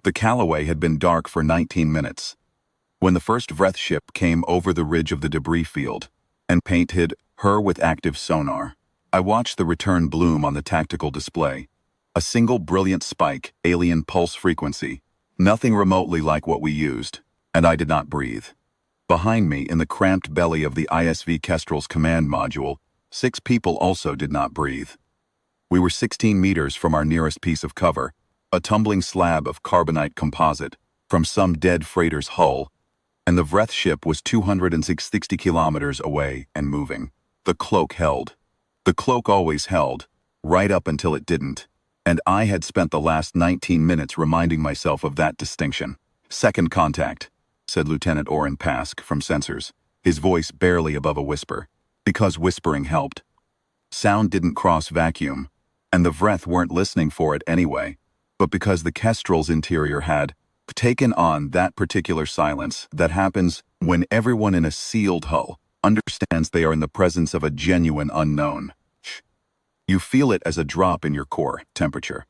The Callaway had been dark for 19 minutes. When the first vreth ship came over the ridge of the debris field and painted her with active sonar, I watched the return bloom on the tactical display. A single brilliant spike, alien pulse frequency, nothing remotely like what we used, and I did not breathe. Behind me, in the cramped belly of the ISV Kestrel's command module, 6 people also did not breathe. We were 16 meters from our nearest piece of cover, a tumbling slab of carbonite composite from some dead freighter's hull, and the vreth ship was 260 kilometers away and moving. The cloak held. The cloak always held, right up until it didn't, and I had spent the last 19 minutes reminding myself of that distinction. "Second contact," said Lieutenant Oren Pask from sensors, his voice barely above a whisper, because whispering helped. Sound didn't cross vacuum, and the vreth weren't listening for it anyway, but because the Kestrel's interior had taken on that particular silence that happens when everyone in a sealed hull understands they are in the presence of a genuine unknown. You feel it as a drop in your core temperature.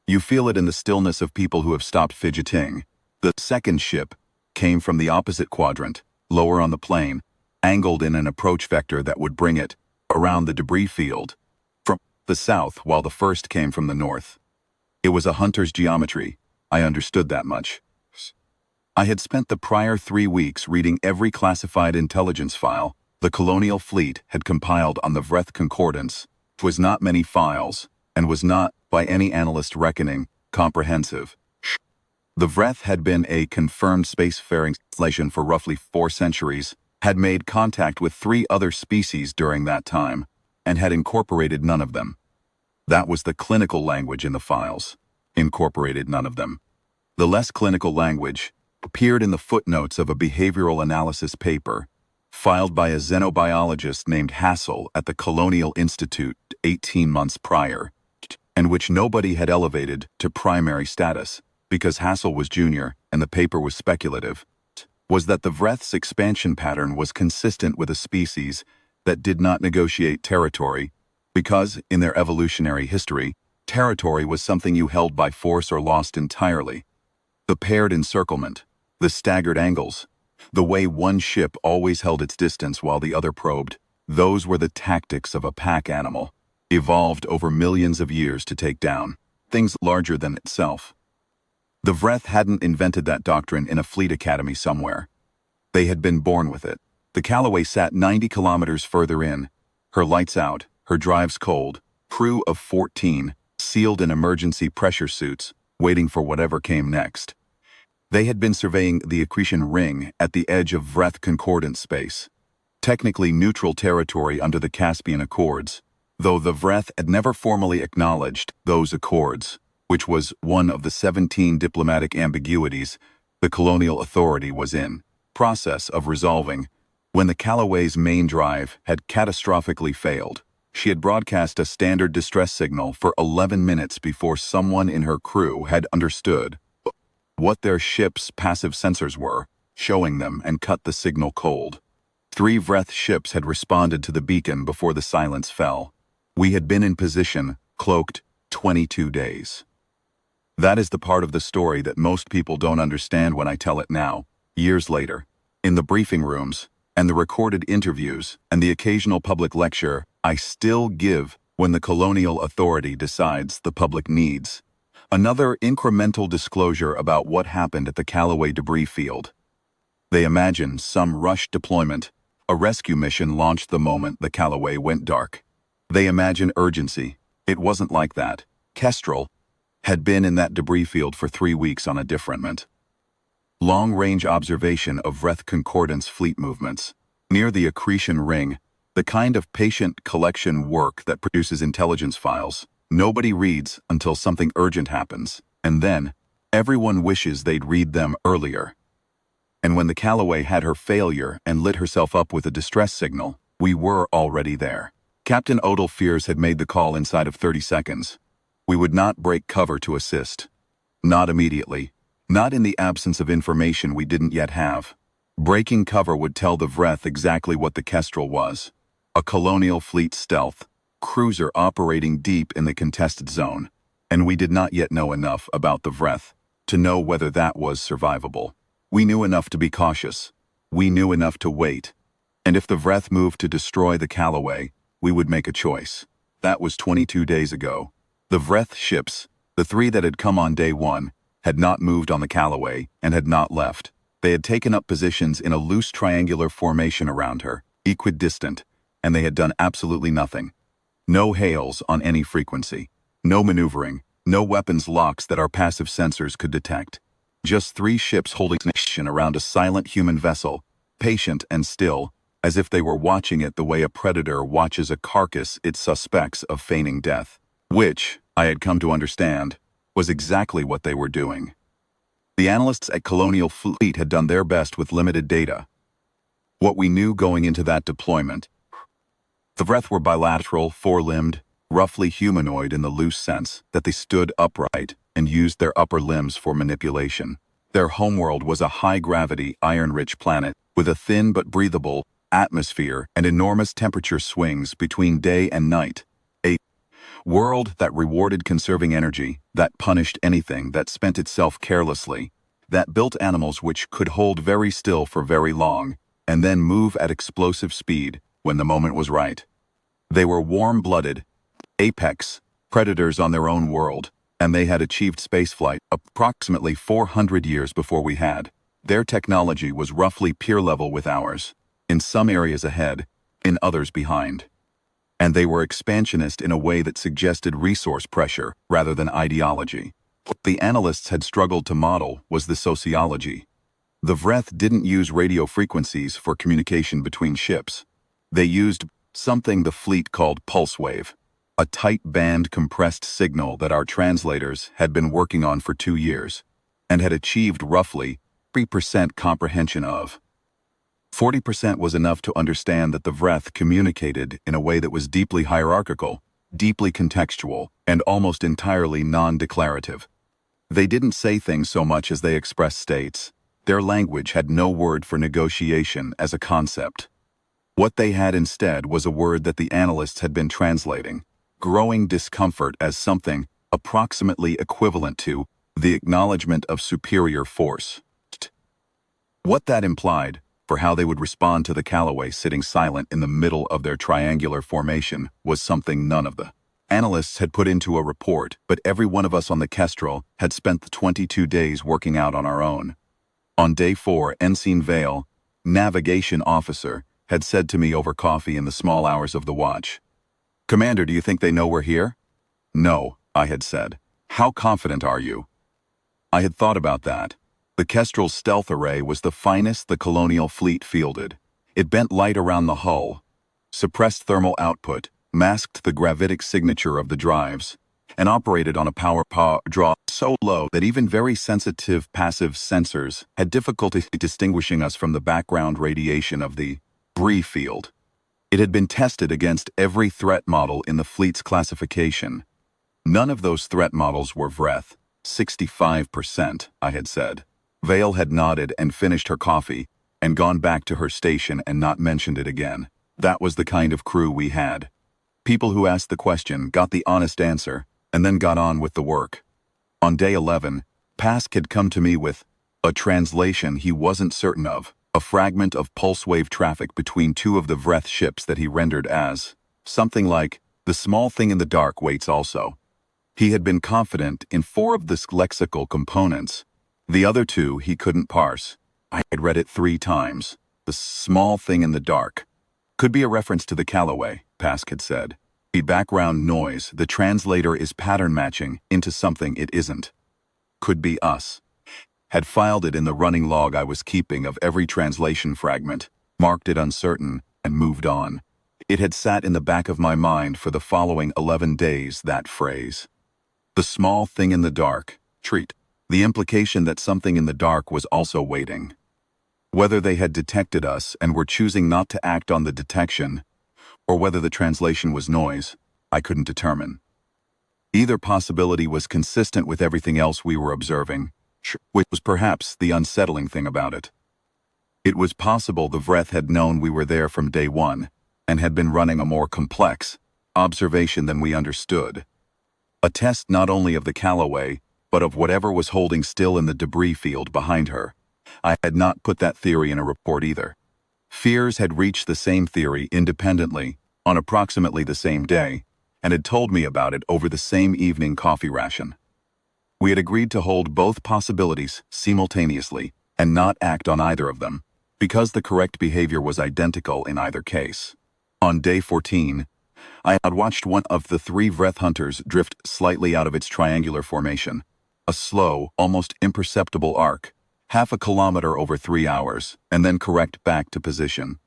You feel it in the stillness of people who have stopped fidgeting. The second ship came from the opposite quadrant, lower on the plane, angled in an approach vector that would bring it around the debris field from the south, while the first came from the north. It was a hunter's geometry. I understood that much. I had spent the prior 3 weeks reading every classified intelligence file the colonial fleet had compiled on the vreth concordance. It was not many files, and was not, by any analyst reckoning, comprehensive. The vreth had been a confirmed spacefaring civilization for roughly 4 centuries, had made contact with 3 other species during that time, and had incorporated none of them. That was the clinical language in the files. Incorporated none of them. The less clinical language appeared in the footnotes of a behavioral analysis paper filed by a xenobiologist named Hassel at the Colonial Institute 18 months prior, and which nobody had elevated to primary status because Hassel was junior and the paper was speculative, was that the vreth's expansion pattern was consistent with a species that did not negotiate territory because, in their evolutionary history, territory was something you held by force or lost entirely. The paired encirclement, the staggered angles, the way one ship always held its distance while the other probed, those were the tactics of a pack animal, evolved over millions of years to take down things larger than itself. The vreth hadn't invented that doctrine in a fleet academy somewhere. They had been born with it. The Callaway sat 90 kilometers further in, her lights out, her drives cold, crew of 14, sealed in emergency pressure suits, waiting for whatever came next. They had been surveying the accretion ring at the edge of vreth concordance space, technically neutral territory under the Caspian Accords, though the vreth had never formally acknowledged those accords, which was one of the 17 diplomatic ambiguities the colonial authority was in process of resolving when the Callaway's main drive had catastrophically failed. She had broadcast a standard distress signal for 11 minutes before someone in her crew had understood what their ship's passive sensors were, showing them, and cut the signal cold. 3 vreth ships had responded to the beacon before the silence fell. We had been in position, cloaked, 22 days. That is the part of the story that most people don't understand when I tell it now, years later, in the briefing rooms, and the recorded interviews, and the occasional public lecture I still give when the colonial authority decides the public needs. Another incremental disclosure about what happened at the Callaway debris field. They imagined some rushed deployment, a rescue mission launched the moment the Callaway went dark. They imagine urgency. It wasn't like that. Kestrel had been in that debris field for 3 weeks on a different long-range observation of vreth concordance fleet movements. Near the accretion ring, the kind of patient collection work that produces intelligence files. Nobody reads until something urgent happens, and then everyone wishes they'd read them earlier. And when the Callaway had her failure and lit herself up with a distress signal, we were already there. Captain Odell Fears had made the call inside of 30 seconds. We would not break cover to assist. Not immediately. Not in the absence of information we didn't yet have. Breaking cover would tell the vreth exactly what the Kestrel was. A colonial fleet stealth cruiser operating deep in the contested zone, and we did not yet know enough about the vreth to know whether that was survivable. We knew enough to be cautious. We knew enough to wait. And if the vreth moved to destroy the Callaway, we would make a choice. That was 22 days ago. The vreth ships, the three that had come on day one, had not moved on the Callaway and had not left. They had taken up positions in a loose triangular formation around her, equidistant, and they had done absolutely nothing. No hails on any frequency. No maneuvering. No weapons locks that our passive sensors could detect. Just three ships holding action around a silent human vessel, patient and still, as if they were watching it the way a predator watches a carcass it suspects of feigning death. Which, I had come to understand, was exactly what they were doing. The analysts at Colonial Fleet had done their best with limited data. What we knew going into that deployment: the vreth were bilateral, four-limbed, roughly humanoid in the loose sense that they stood upright and used their upper limbs for manipulation. Their homeworld was a high-gravity, iron-rich planet with a thin but breathable atmosphere and enormous temperature swings between day and night. A world that rewarded conserving energy, that punished anything that spent itself carelessly, that built animals which could hold very still for very long, and then move at explosive speed when the moment was right. They were warm-blooded, apex, predators on their own world, and they had achieved spaceflight approximately 400 years before we had. Their technology was roughly peer level with ours, in some areas ahead, in others behind. And they were expansionist in a way that suggested resource pressure rather than ideology. What the analysts had struggled to model was the sociology. The vreth didn't use radio frequencies for communication between ships. They used something the fleet called pulse wave, a tight band compressed signal that our translators had been working on for 2 years, and had achieved roughly 3% comprehension of. 40% was enough to understand that the vreth communicated in a way that was deeply hierarchical, deeply contextual, and almost entirely non-declarative. They didn't say things so much as they expressed states. Their language had no word for negotiation as a concept. What they had instead was a word that the analysts had been translating: growing discomfort as something approximately equivalent to the acknowledgement of superior force. What that implied for how they would respond to the Callaway sitting silent in the middle of their triangular formation was something none of the analysts had put into a report, but every one of us on the Kestrel had spent the 22 days working out on our own. On day 4, Ensign Vale, navigation officer, had said to me over coffee in the small hours of the watch, "Commander, do you think they know we're here?" "No," I had said. "How confident are you?" I had thought about that. The Kestrel's stealth array was the finest the Colonial Fleet fielded. It bent light around the hull, suppressed thermal output, masked the gravitic signature of the drives, and operated on a power draw so low that even very sensitive passive sensors had difficulty distinguishing us from the background radiation of the vreth field. It had been tested against every threat model in the fleet's classification. None of those threat models were vreth. 65%, I had said. Vale had nodded and finished her coffee and gone back to her station and not mentioned it again. That was the kind of crew we had. People who asked the question, got the honest answer, and then got on with the work. On day 11, Pask had come to me with a translation he wasn't certain of, a fragment of pulse wave traffic between two of the vreth ships that he rendered as something like, "The small thing in the dark waits also." He had been confident in 4 of the lexical components. The other 2 he couldn't parse. I had read it 3 times. The small thing in the dark. Could be a reference to the Callaway, Pask had said. The background noise the translator is pattern matching into something it isn't. Could be us. Had filed it in the running log I was keeping of every translation fragment, marked it uncertain, and moved on. It had sat in the back of my mind for the following 11 days, that phrase. The small thing in the dark. Treat. The implication that something in the dark was also waiting. Whether they had detected us and were choosing not to act on the detection, or whether the translation was noise, I couldn't determine. Either possibility was consistent with everything else we were observing, which was perhaps the unsettling thing about it. It was possible the vreth had known we were there from day 1, and had been running a more complex observation than we understood. A test not only of the Callaway, but of whatever was holding still in the debris field behind her. I had not put that theory in a report either. Fears had reached the same theory independently on approximately the same day, and had told me about it over the same evening coffee ration. We had agreed to hold both possibilities simultaneously and not act on either of them, because the correct behavior was identical in either case. On day 14, I had watched one of the three vreth hunters drift slightly out of its triangular formation, a slow, almost imperceptible arc, half a kilometer over 3 hours, and then correct back to position.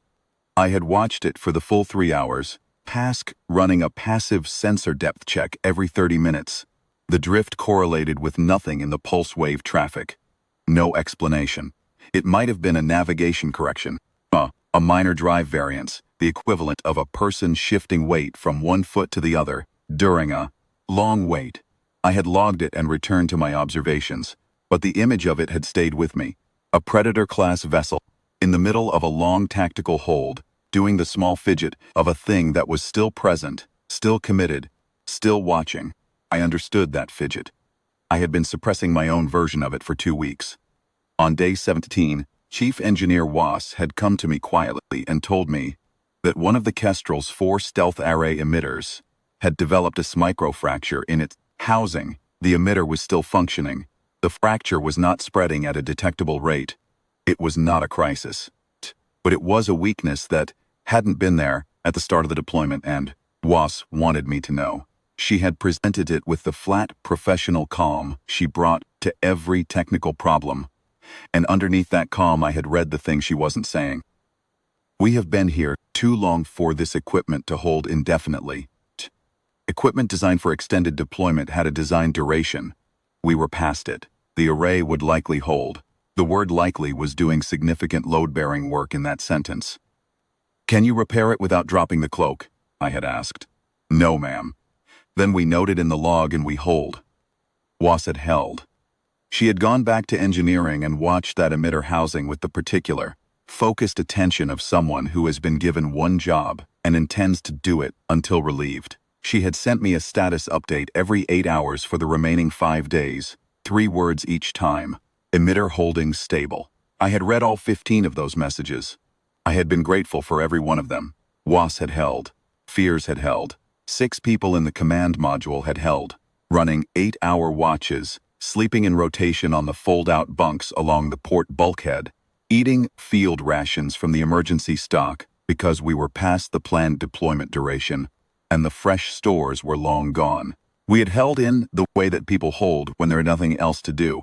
I had watched it for the full 3 hours, PASC running a passive sensor depth check every 30 minutes. The drift correlated with nothing in the pulse wave traffic. No explanation. It might have been a navigation correction, a minor drive variance, the equivalent of a person shifting weight from one foot to the other during a long wait. I had logged it and returned to my observations, but the image of it had stayed with me. A Predator-class vessel, in the middle of a long tactical hold, doing the small fidget of a thing that was still present, still committed, still watching. I understood that fidget. I had been suppressing my own version of it for 2 weeks. On day 17, Chief Engineer Wass had come to me quietly and told me that one of the Kestrel's 4 stealth array emitters had developed a microfracture in its housing. The emitter was still functioning. The fracture was not spreading at a detectable rate. It was not a crisis. But it was a weakness that hadn't been there at the start of the deployment, and Wass wanted me to know. She had presented it with the flat, professional calm she brought to every technical problem. And underneath that calm I had read the thing she wasn't saying. We have been here too long for this equipment to hold indefinitely. Equipment designed for extended deployment had a design duration. We were past it. The array would likely hold. The word likely was doing significant load-bearing work in that sentence. Can you repair it without dropping the cloak? I had asked. No, ma'am. Then we note it in the log and we hold. Wass had held. She had gone back to engineering and watched that emitter housing with the particular, focused attention of someone who has been given one job and intends to do it until relieved. She had sent me a status update every 8 hours for the remaining 5 days, 3 words each time. Emitter holding stable. I had read all 15 of those messages. I had been grateful for every one of them. Wass had held. Fears had held. 6 people in the command module had held, running 8-hour watches, sleeping in rotation on the fold-out bunks along the port bulkhead, eating field rations from the emergency stock because we were past the planned deployment duration, and the fresh stores were long gone. We had held in the way that people hold when there is nothing else to do.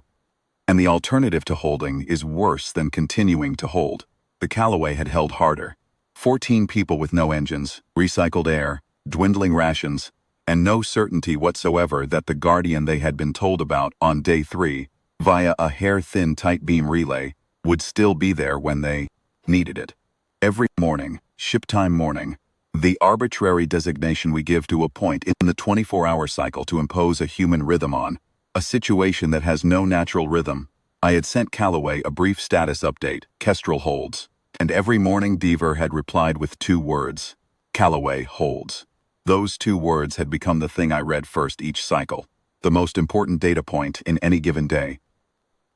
And the alternative to holding is worse than continuing to hold. The Callaway had held harder. 14 people with no engines, recycled air, dwindling rations, and no certainty whatsoever that the Guardian they had been told about on day 3, via a hair-thin tight-beam relay, would still be there when they needed it. Every morning, ship-time morning, the arbitrary designation we give to a point in the 24-hour cycle to impose a human rhythm on, a situation that has no natural rhythm. I had sent Callaway a brief status update, Kestrel holds, and every morning Deaver had replied with 2 words, Callaway holds. Those 2 words had become the thing I read first each cycle, the most important data point in any given day.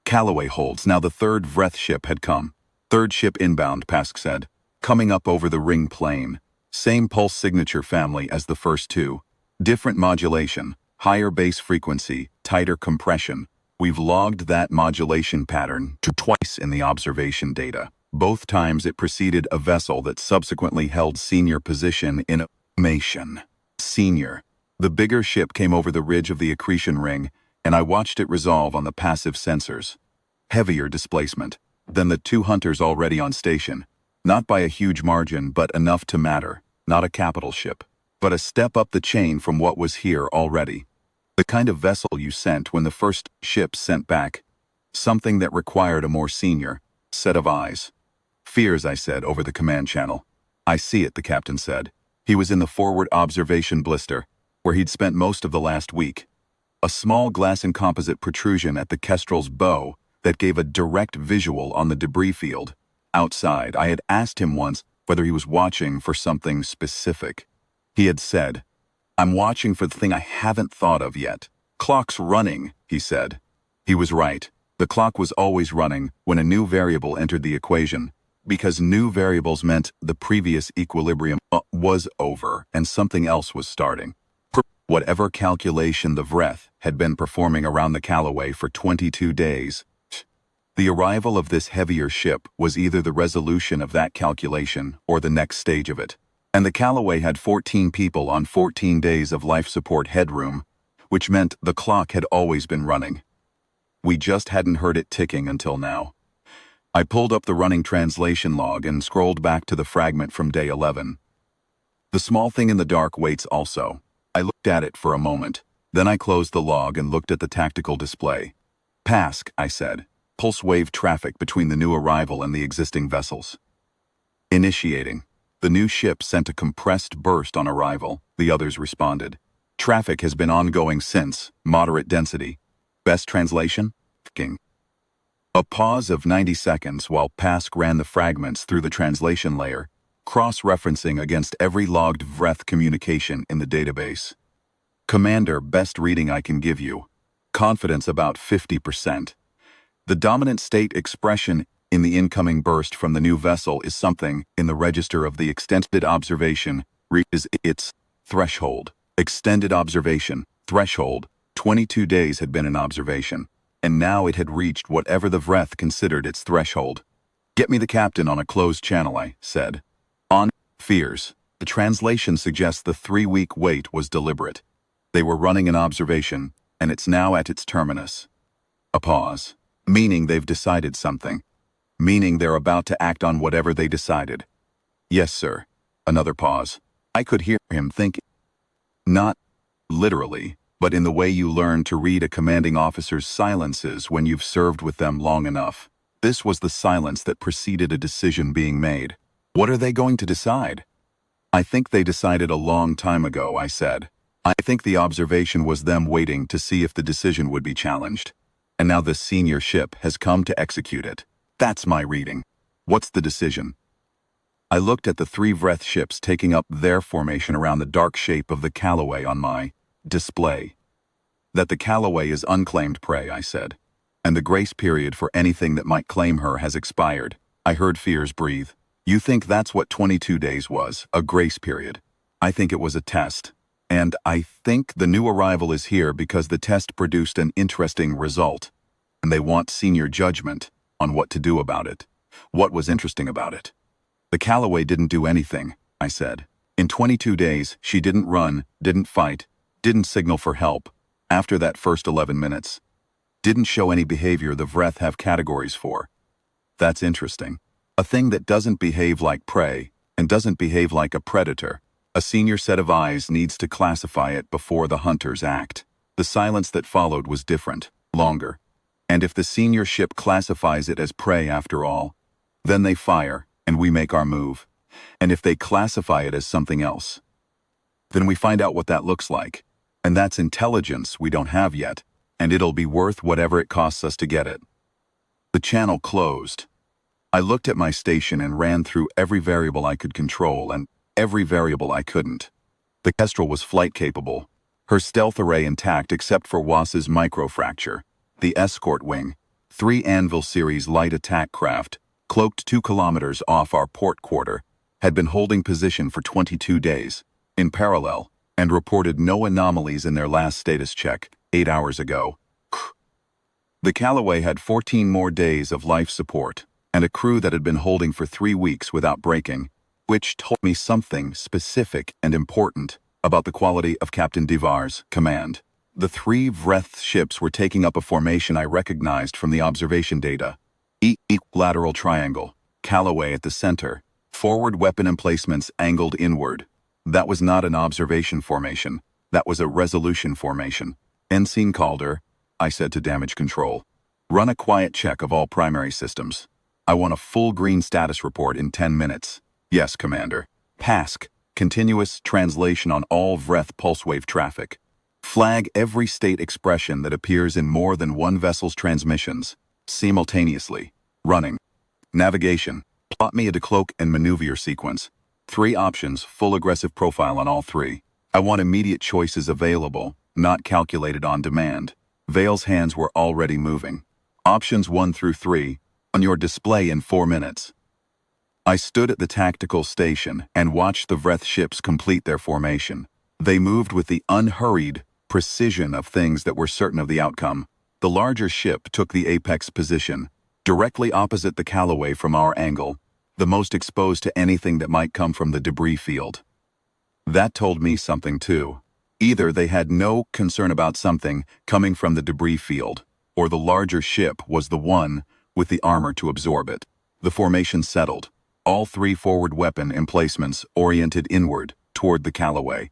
Callaway holds. Now the 3rd vreth ship had come. 3rd ship inbound, PASC said, coming up over the ring plane. Same pulse signature family as the first 2. Different modulation, higher base frequency, tighter compression. We've logged that modulation pattern to twice in the observation data. Both times it preceded a vessel that subsequently held senior position in formation. Senior. The bigger ship came over the ridge of the accretion ring, and I watched it resolve on the passive sensors. Heavier displacement than the 2 hunters already on station. Not by a huge margin, but enough to matter. Not a capital ship, but a step up the chain from what was here already. The kind of vessel you sent when the first ship sent back. Something that required a more senior set of eyes. Fears, I said over the command channel. I see it, the captain said. He was in the forward observation blister, where he'd spent most of the last week. A small glass and composite protrusion at the Kestrel's bow that gave a direct visual on the debris field. Outside, I had asked him once whether he was watching for something specific. He had said, I'm watching for the thing I haven't thought of yet. Clock's running, he said. He was right. The clock was always running when a new variable entered the equation, because new variables meant the previous equilibrium was over and something else was starting. Whatever calculation the vreth had been performing around the Callaway for 22 days, the arrival of this heavier ship was either the resolution of that calculation or the next stage of it. And the Callaway had 14 people on 14 days of life support headroom, which meant the clock had always been running. We just hadn't heard it ticking until now. I pulled up the running translation log and scrolled back to the fragment from day 11. The small thing in the dark waits also. I looked at it for a moment. Then I closed the log and looked at the tactical display. "Pask," I said. "Pulse wave traffic between the new arrival and the existing vessels." "Initiating." The new ship sent a compressed burst on arrival. The others responded. "Traffic has been ongoing since. Moderate density." Best translation? King. A pause of 90 seconds while Pask ran the fragments through the translation layer, cross-referencing against every logged vreth communication in the database. "Commander, best reading I can give you. Confidence about 50%. The dominant state expression in the incoming burst from the new vessel is something in the register of the extended observation reaches its threshold. Extended observation, threshold, 22 days had been in observation, and now it had reached whatever the vreth considered its threshold. Get me the captain on a closed channel," I said. "On fears." The translation suggests the 3-week wait was deliberate. They were running an observation, and it's now at its terminus. A pause. Meaning they've decided something. Meaning they're about to act on whatever they decided. "Yes, sir." Another pause. I could hear him thinking. Not literally, but in the way you learn to read a commanding officer's silences when you've served with them long enough. This was the silence that preceded a decision being made. "What are they going to decide?" "I think they decided a long time ago," I said. "I think the observation was them waiting to see if the decision would be challenged. And now the senior ship has come to execute it. That's my reading." "What's the decision?" I looked at the 3 vreth ships taking up their formation around the dark shape of the Callaway on my display. "That the Callaway is unclaimed prey," I said. "And the grace period for anything that might claim her has expired." I heard fears breathe. "You think that's what 22 days was, a grace period?" "I think it was a test. And I think the new arrival is here because the test produced an interesting result. And they want senior judgment on what to do about it." "What was interesting about it?" "The Callaway didn't do anything," I said. "In 22 days, she didn't run, didn't fight, didn't signal for help. After that first 11 minutes. Didn't show any behavior the vreth have categories for." "That's interesting. A thing that doesn't behave like prey and doesn't behave like a predator. A senior set of eyes needs to classify it before the hunters act." The silence that followed was different, longer. "And if the senior ship classifies it as prey after all, then they fire and we make our move. And if they classify it as something else, then we find out what that looks like. And that's intelligence we don't have yet, and it'll be worth whatever it costs us to get it." The channel closed. I looked at my station and ran through every variable I could control and every variable I couldn't. The Kestrel was flight-capable, her stealth array intact except for Wass's microfracture. The escort wing, 3 Anvil series light attack craft, cloaked 2 kilometers off our port quarter, had been holding position for 22 days, in parallel, and reported no anomalies in their last status check, 8 hours ago. The Callaway had 14 more days of life support, and a crew that had been holding for 3 weeks without breaking, which told me something specific and important about the quality of Captain Divar's command. The 3 vreth ships were taking up a formation I recognized from the observation data. Equilateral triangle, Callaway at the center, forward weapon emplacements angled inward. That was not an observation formation. That was a resolution formation. "Ensign Calder," I said to damage control, "run a quiet check of all primary systems. I want a full green status report in 10 minutes. "Yes, Commander." "Pask, continuous translation on all vreth pulse wave traffic. Flag every state expression that appears in more than one vessel's transmissions, simultaneously. Running. Navigation. Plot me a decloak and maneuver sequence. 3 options, full aggressive profile on all 3. I want immediate choices available, not calculated on demand. Vale's hands were already moving. Options 1 through 3, on your display in 4 minutes. I stood at the tactical station and watched the vreth ships complete their formation. They moved with the unhurried precision of things that were certain of the outcome. The larger ship took the apex position, directly opposite the Callaway from our angle, the most exposed to anything that might come from the debris field. That told me something too. Either they had no concern about something coming from the debris field, or the larger ship was the one with the armor to absorb it. The formation settled. All 3 forward weapon emplacements oriented inward toward the Callaway.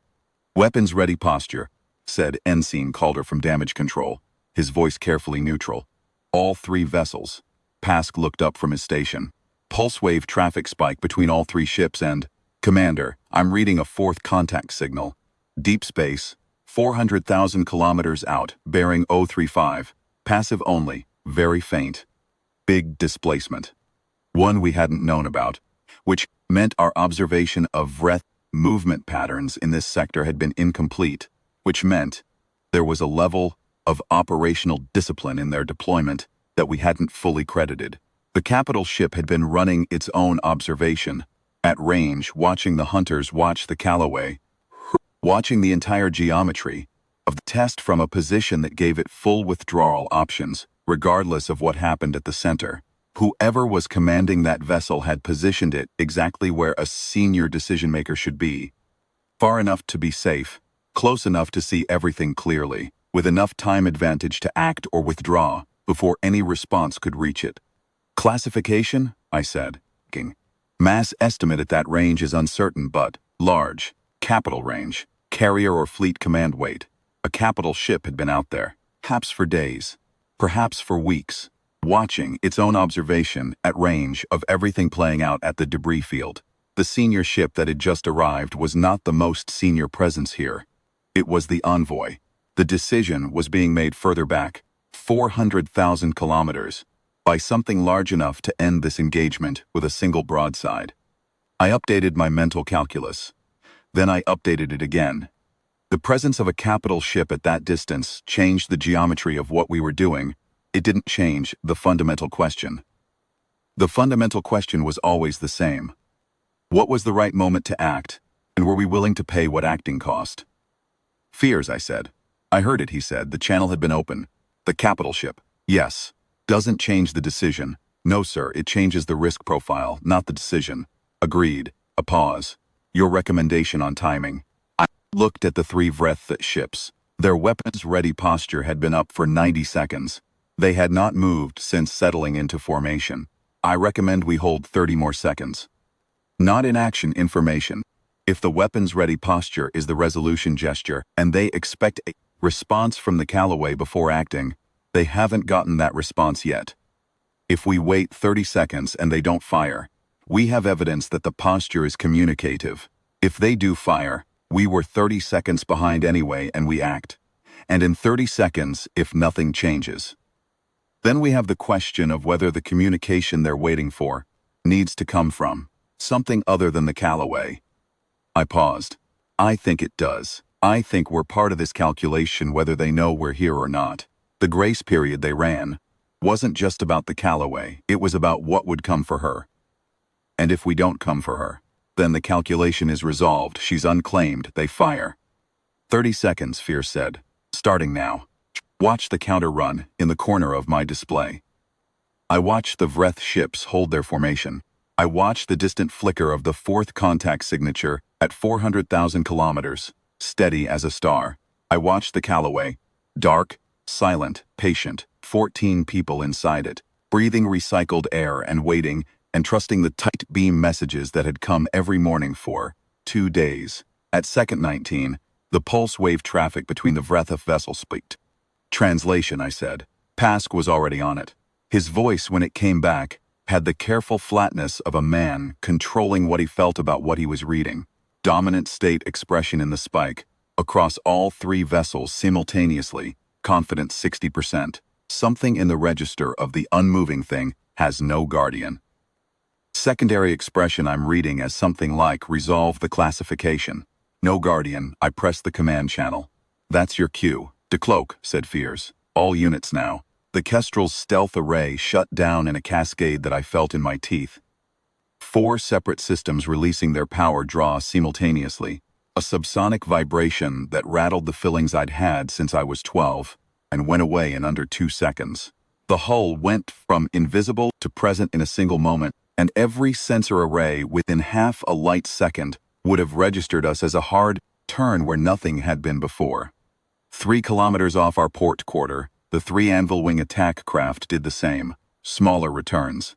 "Weapons ready posture," said Ensign Calder from damage control, his voice carefully neutral. All 3 vessels. Pask looked up from his station. Pulse wave traffic spike between all 3 ships and, "Commander, I'm reading a 4th contact signal. Deep space, 400,000 kilometers out, bearing 035. Passive only, very faint. Big displacement. One we hadn't known about, which meant our observation of vreth movement patterns in this sector had been incomplete, which meant there was a level of operational discipline in their deployment that we hadn't fully credited. The capital ship had been running its own observation, at range, watching the hunters watch the Callaway, watching the entire geometry of the test from a position that gave it full withdrawal options, regardless of what happened at the center. Whoever was commanding that vessel had positioned it exactly where a senior decision-maker should be. Far enough to be safe, close enough to see everything clearly, with enough time advantage to act or withdraw before any response could reach it. "Classification?" I said. "Mass estimate at that range is uncertain but large. Capital range. Carrier or fleet command weight. A capital ship had been out there, perhaps for days, perhaps for weeks, watching its own observation at range of everything playing out at the debris field. The senior ship that had just arrived was not the most senior presence here. It was the envoy. The decision was being made further back, 400,000 kilometers, by something large enough to end this engagement with a single broadside. I updated my mental calculus. Then I updated it again. The presence of a capital ship at that distance changed the geometry of what we were doing. It didn't change the fundamental question. The fundamental question was always the same. What was the right moment to act, and were we willing to pay what acting cost? "Fears," I said. "I heard it," he said. "The channel had been open. The capital ship." "Yes. Doesn't change the decision." "No, sir, it changes the risk profile, not the decision." "Agreed." A pause. "Your recommendation on timing?" I looked at the 3 vreth ships. Their weapons-ready posture had been up for 90 seconds. They had not moved since settling into formation. "I recommend we hold 30 more seconds." Not in action information. If the weapons-ready posture is the resolution gesture, and they expect a response from the Callaway before acting, they haven't gotten that response yet. If we wait 30 seconds and they don't fire, we have evidence that the posture is communicative. If they do fire, we were 30 seconds behind anyway and we act. And in 30 seconds, if nothing changes. Then we have the question of whether the communication they're waiting for needs to come from something other than the Callaway. I paused. "I think it does. I think we're part of this calculation whether they know we're here or not." The grace period they ran wasn't just about the Callaway, it was about what would come for her. And if we don't come for her, then the calculation is resolved, she's unclaimed, they fire. 30 seconds, Fear said. "Starting now." Watch the counter run in the corner of my display. I watched the vreth ships hold their formation. I watched the distant flicker of the 4th contact signature at 400,000 kilometers, steady as a star. I watched the Callaway, dark, silent, patient, 14 people inside it, breathing recycled air and waiting and trusting the tight beam messages that had come every morning for 2 days. At second 19, the pulse wave traffic between the vreth vessels spiked. "Translation," I said. Pask was already on it. His voice, when it came back, had the careful flatness of a man controlling what he felt about what he was reading. Dominant state expression in the spike, across all 3 vessels simultaneously, confidence 60%. Something in the register of the unmoving thing has no guardian. Secondary expression I'm reading as something like resolve the classification. No guardian, I press the command channel. "That's your cue. Decloak," said Fears. All units now. The Kestrel's stealth array shut down in a cascade that I felt in my teeth. 4 separate systems releasing their power draw simultaneously. A subsonic vibration that rattled the fillings I'd had since I was 12 and went away in under 2 seconds. The hull went from invisible to present in a single moment, and every sensor array within half a light second would have registered us as a hard turn where nothing had been before. 3 kilometers off our port quarter, the 3 Anvil Wing attack craft did the same. Smaller returns.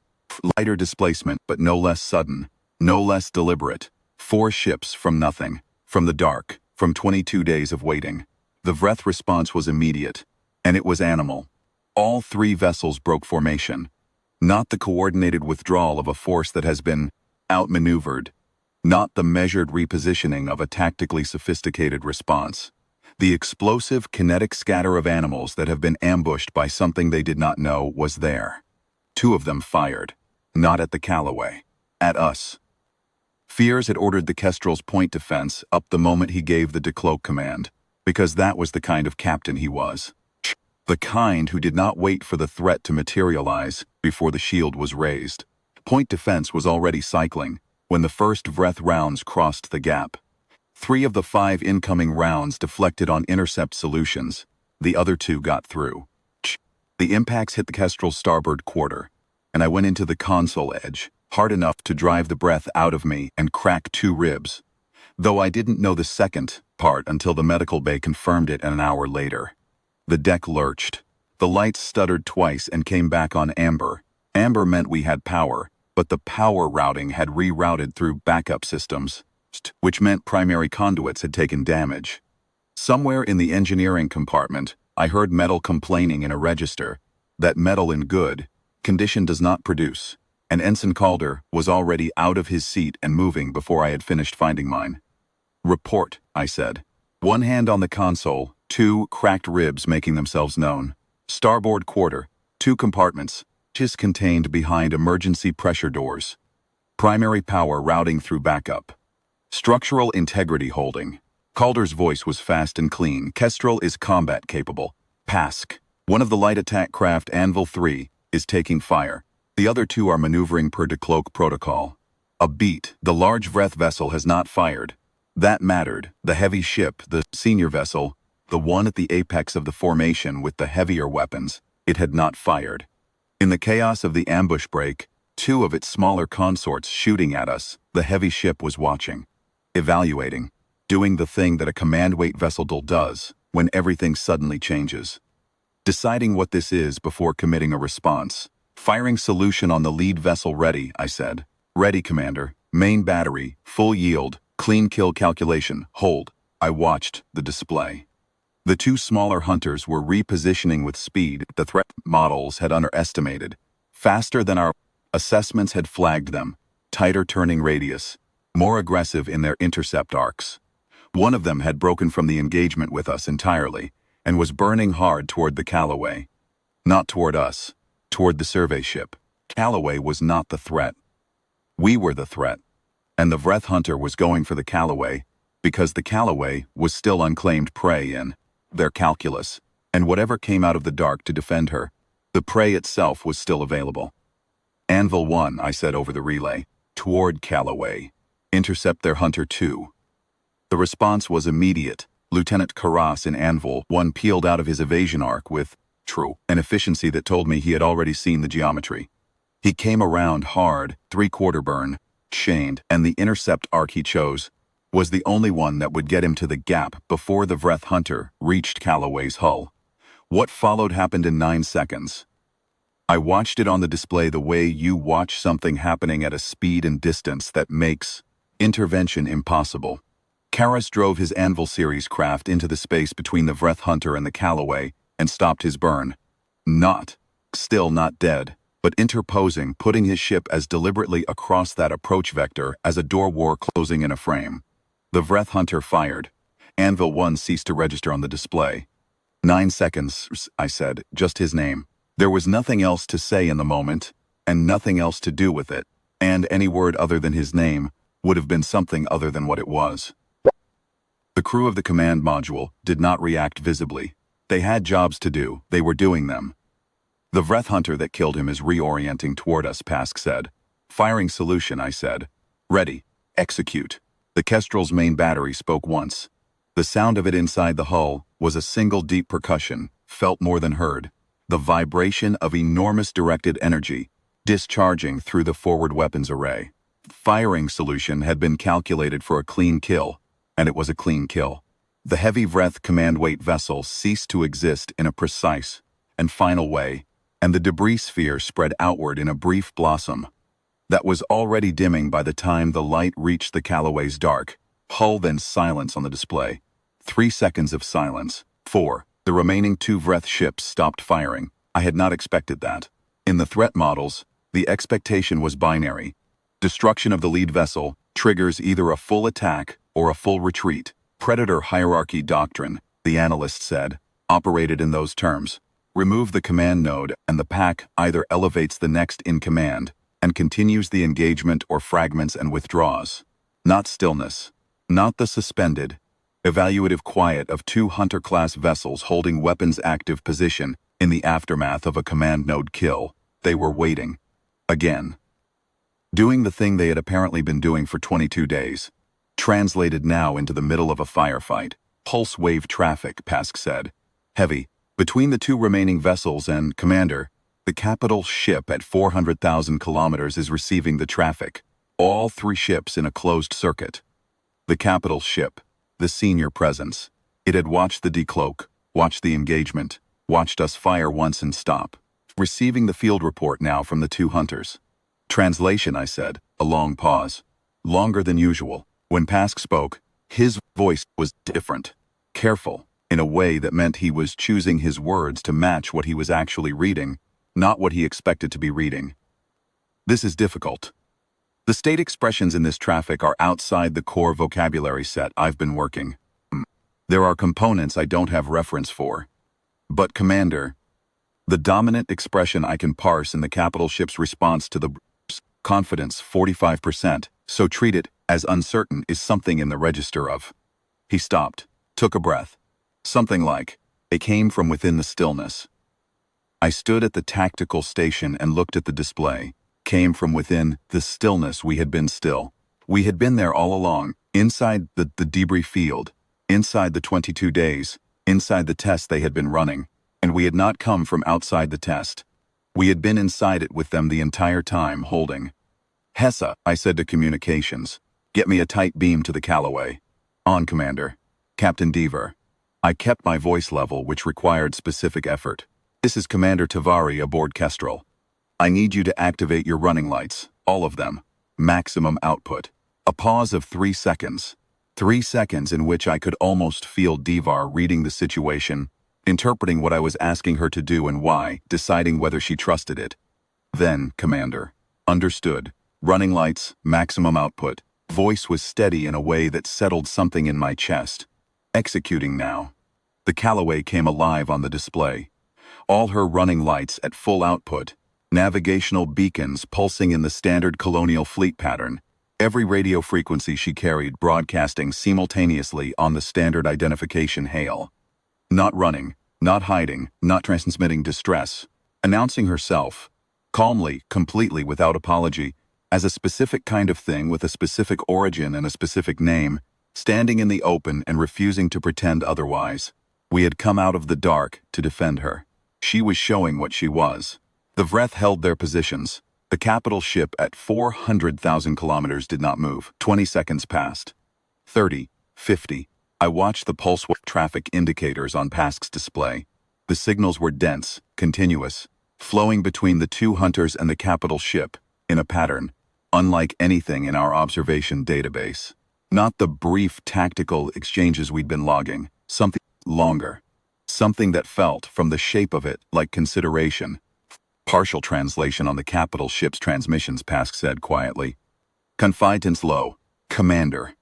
Lighter displacement, but no less sudden, no less deliberate. 4 ships from nothing, from the dark, from 22 days of waiting. The vreth response was immediate, and it was animal. All 3 vessels broke formation. Not the coordinated withdrawal of a force that has been outmaneuvered. Not the measured repositioning of a tactically sophisticated response. The explosive kinetic scatter of animals that have been ambushed by something they did not know was there. 2 of them fired. Not at the Callaway. At us. Fears had ordered the Kestrel's point defense up the moment he gave the decloak command, because that was the kind of captain he was. The kind who did not wait for the threat to materialize before the shield was raised. Point defense was already cycling when the first vreth rounds crossed the gap. 3 of the 5 incoming rounds deflected on intercept solutions. The other 2 got through. The impacts hit the Kestrel's starboard quarter, and I went into the console edge, hard enough to drive the breath out of me and crack 2 ribs, though I didn't know the second part until the medical bay confirmed it an hour later. The deck lurched. The lights stuttered twice and came back on amber. Amber meant we had power, but the power routing had rerouted through backup systems, which meant primary conduits had taken damage. Somewhere in the engineering compartment, I heard metal complaining in a register that metal in good condition does not produce, and Ensign Calder was already out of his seat and moving before I had finished finding mine. "Report," I said. One hand on the console, 2 cracked ribs making themselves known. Starboard quarter, 2 compartments, just contained behind emergency pressure doors. Primary power routing through backup. Structural integrity holding. Calder's voice was fast and clean. Kestrel is combat capable. PASC. One of the light attack craft Anvil 3 is taking fire. The other 2 are maneuvering per decloak protocol. A beat. The large vreth vessel has not fired. That mattered. The heavy ship, the senior vessel, the one at the apex of the formation with the heavier weapons, it had not fired. In the chaos of the ambush break, 2 of its smaller consorts shooting at us, the heavy ship was watching, evaluating, doing the thing that a command-weight vessel does when everything suddenly changes. Deciding what this is before committing a response. Firing solution on the lead vessel ready, I said. Ready, Commander. Main battery, full yield, clean kill calculation, hold. I watched the display. The 2 smaller hunters were repositioning with speed the threat models had underestimated. Faster than our assessments had flagged them. Tighter turning radius. More aggressive in their intercept arcs. One of them had broken from the engagement with us entirely and was burning hard toward the Callaway. Not toward us. Toward the survey ship. Callaway was not the threat. We were the threat. And the vreth hunter was going for the Callaway because the Callaway was still unclaimed prey in their calculus, and whatever came out of the dark to defend her, the prey itself was still available. Anvil 1, I said over the relay, toward Callaway. Intercept their hunter 2. The response was immediate. Lieutenant Karras in Anvil 1 peeled out of his evasion arc with an efficiency that told me he had already seen the geometry. He came around hard, 3/4 burn, chained, and the intercept arc he chose was the only one that would get him to the gap before the vreth hunter reached Callaway's hull. What followed happened in 9 seconds. I watched it on the display the way you watch something happening at a speed and distance that makes intervention impossible. Karras drove his Anvil series craft into the space between the vreth hunter and the Callaway and stopped his burn. Still not dead, but interposing, putting his ship as deliberately across that approach vector as a door war closing in a frame. The vreth hunter fired. Anvil 1 ceased to register on the display. 9 seconds, I said, just his name. There was nothing else to say in the moment, and nothing else to do with it, and any word other than his name would have been something other than what it was. The crew of the command module did not react visibly. They had jobs to do. They were doing them. The vreth hunter that killed him is reorienting toward us, Pask said. Firing solution, I said. Ready. Execute. The Kestrel's main battery spoke once. The sound of it inside the hull was a single deep percussion, felt more than heard. The vibration of enormous directed energy, discharging through the forward weapons array. Firing solution had been calculated for a clean kill, and it was a clean kill. The heavy vreth command weight vessel ceased to exist in a precise and final way, and the debris sphere spread outward in a brief blossom that was already dimming by the time the light reached the Callaway's dark hull. Then silence on the display. 3 seconds of silence. 4. The remaining 2 vreth ships stopped firing. I had not expected that. In the threat models, the expectation was binary. Destruction of the lead vessel triggers either a full attack or a full retreat. Predator hierarchy doctrine, the analyst said, operated in those terms. Remove the command node and the pack either elevates the next in command and continues the engagement or fragments and withdraws. Not stillness. Not the suspended, evaluative quiet of 2 hunter-class vessels holding weapons active position in the aftermath of a command node kill. They were waiting. Again. Doing the thing they had apparently been doing for 22 days. Translated now into the middle of a firefight. Pulse wave traffic, Pask said. Heavy. Between the 2 remaining vessels and Commander, the capital ship at 400,000 kilometers is receiving the traffic. All 3 ships in a closed circuit. The capital ship, the senior presence. It had watched the decloak, watched the engagement, watched us fire once and stop. Receiving the field report now from the 2 hunters. Translation, I said, a long pause. Longer than usual. When Pask spoke, his voice was different, careful, in a way that meant he was choosing his words to match what he was actually reading, not what he expected to be reading. This is difficult. The state expressions in this traffic are outside the core vocabulary set I've been working. There are components I don't have reference for. But Commander, the dominant expression I can parse in the capital ship's response to the confidence 45%, so treat it as uncertain, is something in the register of. He stopped, took a breath. Something like, it came from within the stillness. I stood at the tactical station and looked at the display. Came from within the stillness. We had been still. We had been there all along, inside the debris field, inside the 22 days, inside the test they had been running, and we had not come from outside the test. We had been inside it with them the entire time, holding. Hessa, I said to communications, get me a tight beam to the Callaway. On, Commander. Captain Deaver. I kept my voice level, which required specific effort. This is Commander Tavari aboard Kestrel. I need you to activate your running lights, all of them. Maximum output. A pause of 3 seconds. 3 seconds in which I could almost feel Devar reading the situation, interpreting what I was asking her to do and why, deciding whether she trusted it. Then, Commander. Understood. Running lights, maximum output. Voice was steady in a way that settled something in my chest. Executing now. The Callaway came alive on the display. All her running lights at full output. Navigational beacons pulsing in the standard colonial fleet pattern. Every radio frequency she carried broadcasting simultaneously on the standard identification hail. Not running, not hiding, not transmitting distress. Announcing herself, calmly, completely without apology, as a specific kind of thing with a specific origin and a specific name, standing in the open and refusing to pretend otherwise. We had come out of the dark to defend her. She was showing what she was. The vreth held their positions. The capital ship at 400,000 kilometers did not move. 20 seconds passed. 30, 50. I watched the pulse traffic indicators on Pask's display. The signals were dense, continuous, flowing between the 2 hunters and the capital ship, in a pattern, unlike anything in our observation database. Not the brief tactical exchanges we'd been logging, something longer. Something that felt, from the shape of it, like consideration. Partial translation on the capital ship's transmissions, Pask said quietly. Confidence low. Commander.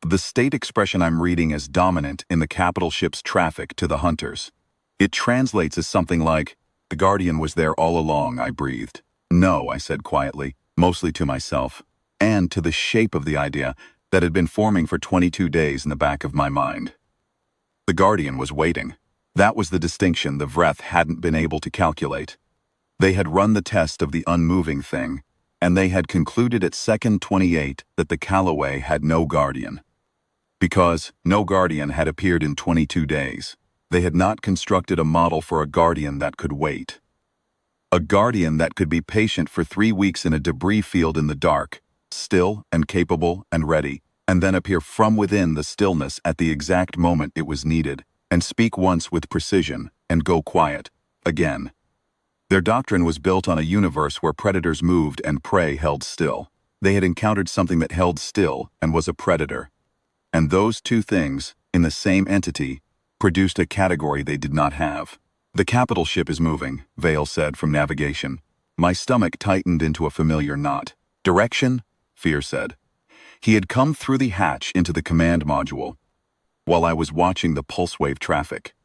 The state expression I'm reading is dominant in the capital ship's traffic to the hunters. It translates as something like, the Guardian was there all along, I breathed. No, I said quietly, mostly to myself, and to the shape of the idea that had been forming for 22 days in the back of my mind. The Guardian was waiting. That was the distinction the vreth hadn't been able to calculate. They had run the test of the unmoving thing, and they had concluded at second 28 that the Callaway had no guardian. Because no guardian had appeared in 22 days, they had not constructed a model for a guardian that could wait. A guardian that could be patient for 3 weeks in a debris field in the dark, still and capable and ready, and then appear from within the stillness at the exact moment it was needed, and speak once with precision, and go quiet, again. Their doctrine was built on a universe where predators moved and prey held still. They had encountered something that held still and was a predator. And those two things, in the same entity, produced a category they did not have. The capital ship is moving, Vale said from navigation. My stomach tightened into a familiar knot. Direction? Fear said. He had come through the hatch into the command module, while I was watching the pulse wave traffic.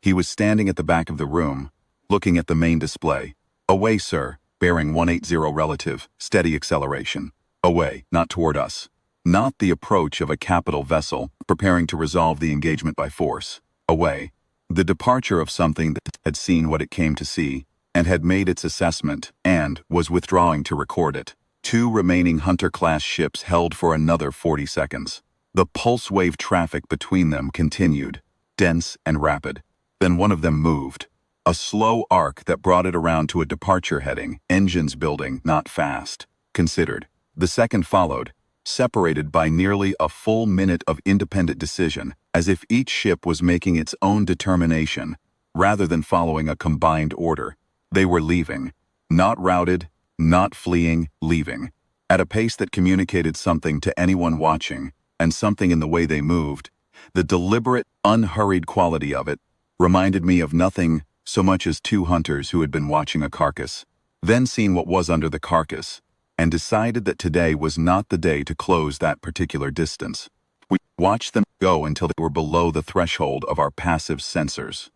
He was standing at the back of the room, looking at the main display. Away, sir, bearing 180 relative, steady acceleration. Away, not toward us. Not the approach of a capital vessel, preparing to resolve the engagement by force. Away. The departure of something that had seen what it came to see, and had made its assessment, and was withdrawing to record it. 2 remaining Hunter-class ships held for another 40 seconds. The pulse wave traffic between them continued, dense and rapid. Then one of them moved. A slow arc that brought it around to a departure heading, engines building, not fast. Considered. The second followed, separated by nearly a full minute of independent decision, as if each ship was making its own determination, rather than following a combined order. They were leaving. Not routed, not fleeing, leaving. At a pace that communicated something to anyone watching, and something in the way they moved. The deliberate, unhurried quality of it reminded me of nothing so much as 2 hunters who had been watching a carcass, then seen what was under the carcass, and decided that today was not the day to close that particular distance. We watched them go until they were below the threshold of our passive sensors.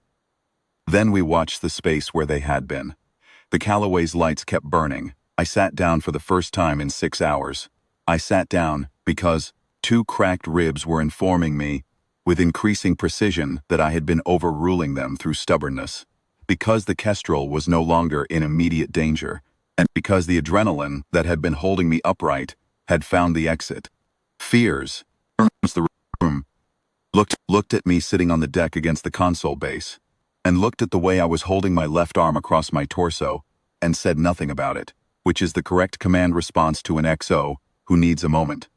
Then we watched the space where they had been. The Callaway's lights kept burning. I sat down for the first time in 6 hours. I sat down because 2 cracked ribs were informing me, with increasing precision, that I had been overruling them through stubbornness. Because the Kestrel was no longer in immediate danger, and because the adrenaline that had been holding me upright had found the exit. Fears, the room, looked at me sitting on the deck against the console base, and looked at the way I was holding my left arm across my torso, and said nothing about it, which is the correct command response to an XO who needs a moment.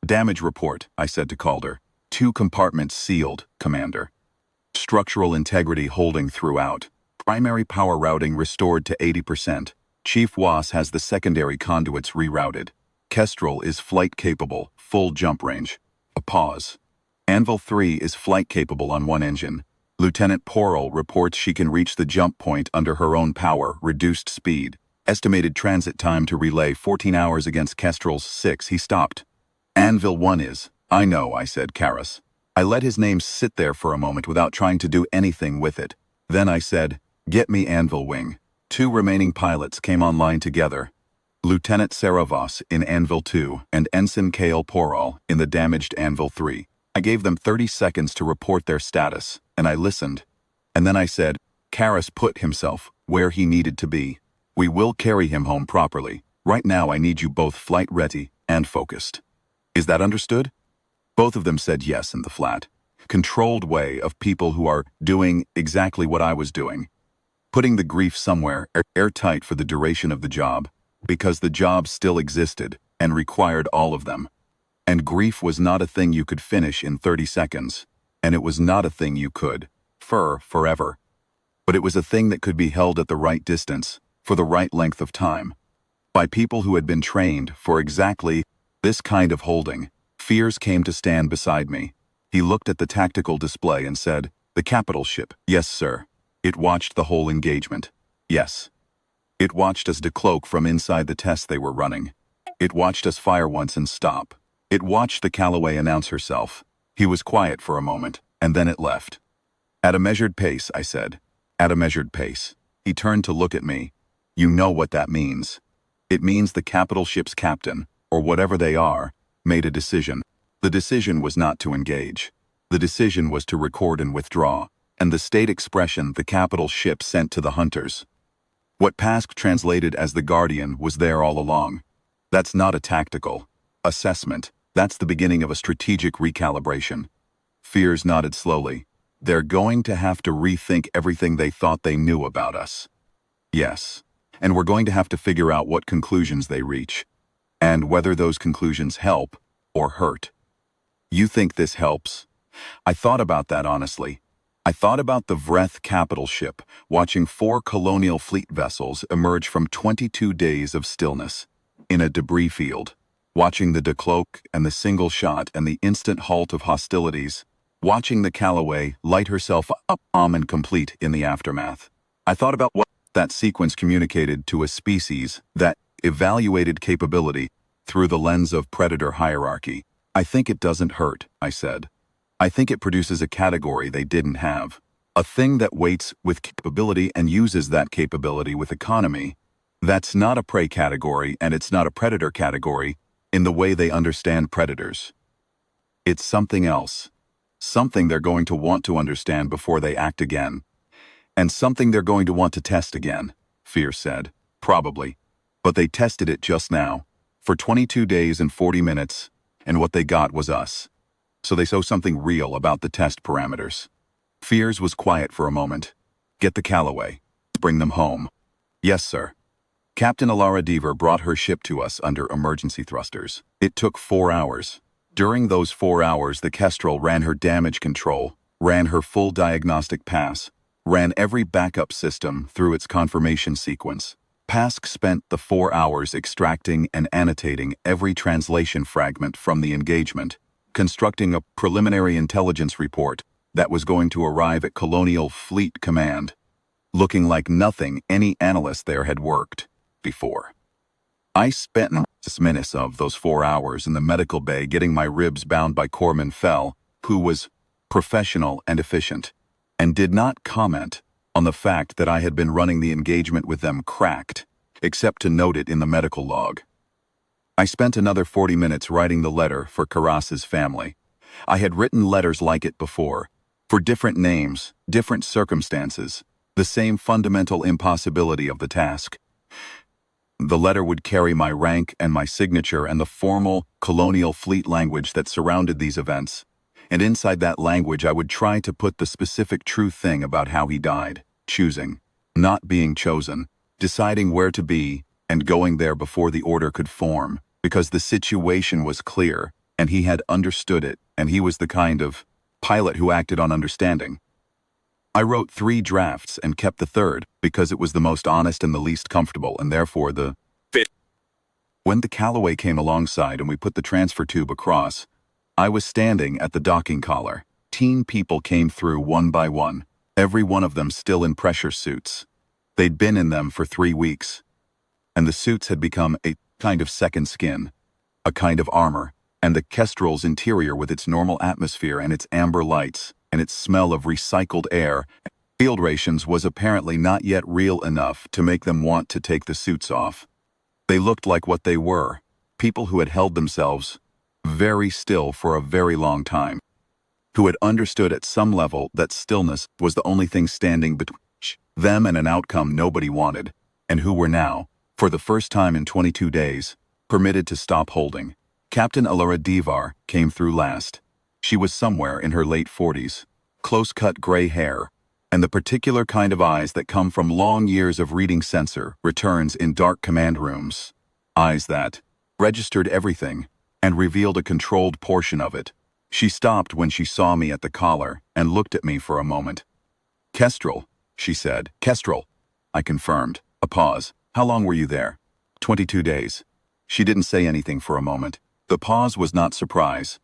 Damage report, I said to Calder. 2 compartments sealed, Commander. Structural integrity holding throughout. Primary power routing restored to 80%. Chief Was has the secondary conduits rerouted. Kestrel is flight-capable, full jump range. A pause. Anvil 3 is flight-capable on 1 engine. Lieutenant Porrell reports she can reach the jump point under her own power, reduced speed. Estimated transit time to relay 14 hours against Kestrel's 6. He stopped. Anvil 1 is. I know, I said, Karras. I let his name sit there for a moment without trying to do anything with it. Then I said, get me Anvil Wing. 2 remaining pilots came online together. Lieutenant Saravos in Anvil 2 and Ensign Kale Porrell in the damaged Anvil 3. I gave them 30 seconds to report their status, and I listened. And then I said, Karras put himself where he needed to be. We will carry him home properly. Right now I need you both flight ready and focused. Is that understood? Both of them said yes in the flat, controlled way of people who are doing exactly what I was doing. Putting the grief somewhere airtight for the duration of the job, because the job still existed and required all of them. And grief was not a thing you could finish in 30 seconds, and it was not a thing you could forever. But it was a thing that could be held at the right distance, for the right length of time, by people who had been trained for exactly this kind of holding. Fears came to stand beside me. He looked at the tactical display and said, the capital ship. Yes, sir. It watched the whole engagement. Yes. It watched us decloak from inside the test they were running. It watched us fire once and stop. It watched the Callaway announce herself. He was quiet for a moment, and then it left. At a measured pace, I said. At a measured pace. He turned to look at me. You know what that means. It means the capital ship's captain, or whatever they are, made a decision. The decision was not to engage. The decision was to record and withdraw. and the state expression the capital ship sent to the hunters. What Pask translated as the Guardian was there all along. That's not a tactical assessment. That's the beginning of a strategic recalibration. Fears nodded slowly. They're going to have to rethink everything they thought they knew about us. Yes. And we're going to have to figure out what conclusions they reach, and whether those conclusions help or hurt. You think this helps? I thought about that honestly. I thought about the vreth capital ship, watching 4 colonial fleet vessels emerge from 22 days of stillness, in a debris field, watching the cloaked and the single shot and the instant halt of hostilities, watching the Callaway light herself up calm and complete in the aftermath. I thought about what that sequence communicated to a species that evaluated capability through the lens of predator hierarchy. I think it doesn't hurt, I said. I think it produces a category they didn't have. A thing that waits with capability and uses that capability with economy. That's not a prey category and it's not a predator category in the way they understand predators. It's something else. Something they're going to want to understand before they act again. And something they're going to want to test again, Fear said. Probably. But they tested it just now, for 22 days and 40 minutes, and what they got was us. So they saw something real about the test parameters. Fears was quiet for a moment. Get the Callaway. Bring them home. Yes, sir. Captain Alara Deaver brought her ship to us under emergency thrusters. It took 4 hours. During those 4 hours, the Kestrel ran her damage control, ran her full diagnostic pass, ran every backup system through its confirmation sequence. Pask spent the 4 hours extracting and annotating every translation fragment from the engagement, constructing a preliminary intelligence report that was going to arrive at Colonial Fleet Command, looking like nothing any analyst there had worked before. I spent minutes of those 4 hours in the medical bay getting my ribs bound by Corpsman Fell, who was professional and efficient, and did not comment on the fact that I had been running the engagement with them cracked, except to note it in the medical log. I spent another 40 minutes writing the letter for Karas's family. I had written letters like it before, for different names, different circumstances, the same fundamental impossibility of the task. The letter would carry my rank and my signature and the formal colonial fleet language that surrounded these events, and inside that language I would try to put the specific true thing about how he died, choosing, not being chosen, deciding where to be, and going there before the order could form, because the situation was clear, and he had understood it, and he was the kind of pilot who acted on understanding. I wrote 3 drafts and kept the third because it was the most honest and the least comfortable, and therefore the fit. When the Callaway came alongside and we put the transfer tube across, I was standing at the docking collar. 10 people came through one by one, every one of them still in pressure suits. They'd been in them for 3 weeks, and the suits had become a kind of second skin, a kind of armor, and the Kestrel's interior with its normal atmosphere and its amber lights and its smell of recycled air, field rations was apparently not yet real enough to make them want to take the suits off. They looked like what they were, people who had held themselves very still for a very long time, who had understood at some level that stillness was the only thing standing between them and an outcome nobody wanted, and who were now, for the first time in 22 days, permitted to stop holding. Captain Alara Deaver came through last. She was somewhere in her late 40s, close-cut gray hair, and the particular kind of eyes that come from long years of reading sensor returns in dark command rooms. Eyes that registered everything and revealed a controlled portion of it. She stopped when she saw me at the collar and looked at me for a moment. Kestrel, she said. Kestrel, I confirmed. A pause. How long were you there? 22 days. She didn't say anything for a moment. The pause was not surprise.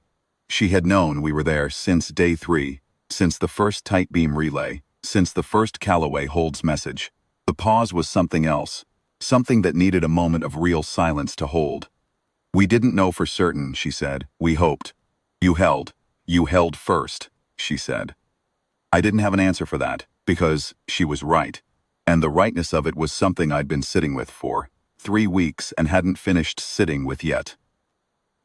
She had known we were there since day 3, since the first tight beam relay, since the first Callaway holds message. The pause was something else, something that needed a moment of real silence to hold. We didn't know for certain, she said. We hoped. You held first, she said. I didn't have an answer for that, because she was right. And the rightness of it was something I'd been sitting with for 3 weeks and hadn't finished sitting with yet.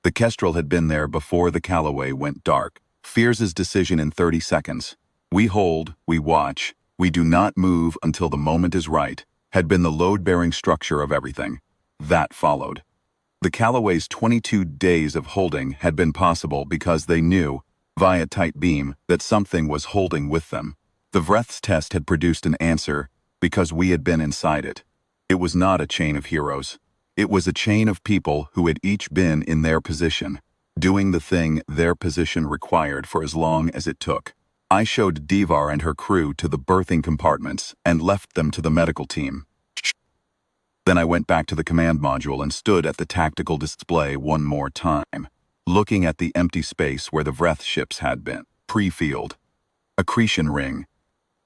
The Kestrel had been there before the Callaway went dark. Fears's decision in 30 seconds. We hold, we watch, we do not move until the moment is right, had been the load-bearing structure of everything. That followed. The Callaway's 22 days of holding had been possible because they knew, via tight beam, that something was holding with them. The vreth's test had produced an answer because we had been inside it. It was not a chain of heroes. It was a chain of people who had each been in their position, doing the thing their position required for as long as it took. I showed Divar and her crew to the berthing compartments and left them to the medical team. Then I went back to the command module and stood at the tactical display one more time, looking at the empty space where the vreth ships had been. Pre-field. Accretion ring.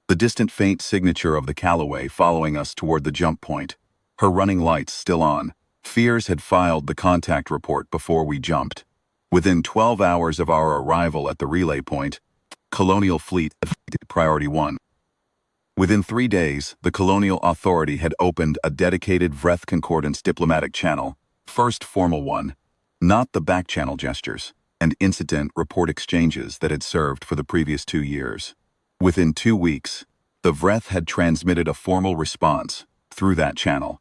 The distant faint signature of the Callaway following us toward the jump point. Her running lights still on. Fears had filed the contact report before we jumped. Within 12 hours of our arrival at the relay point, Colonial Fleet Priority 1. Within 3 days, the Colonial Authority had opened a dedicated vreth concordance diplomatic channel, first formal one, not the back-channel gestures and incident report exchanges that had served for the previous 2 years. Within 2 weeks, the vreth had transmitted a formal response through that channel.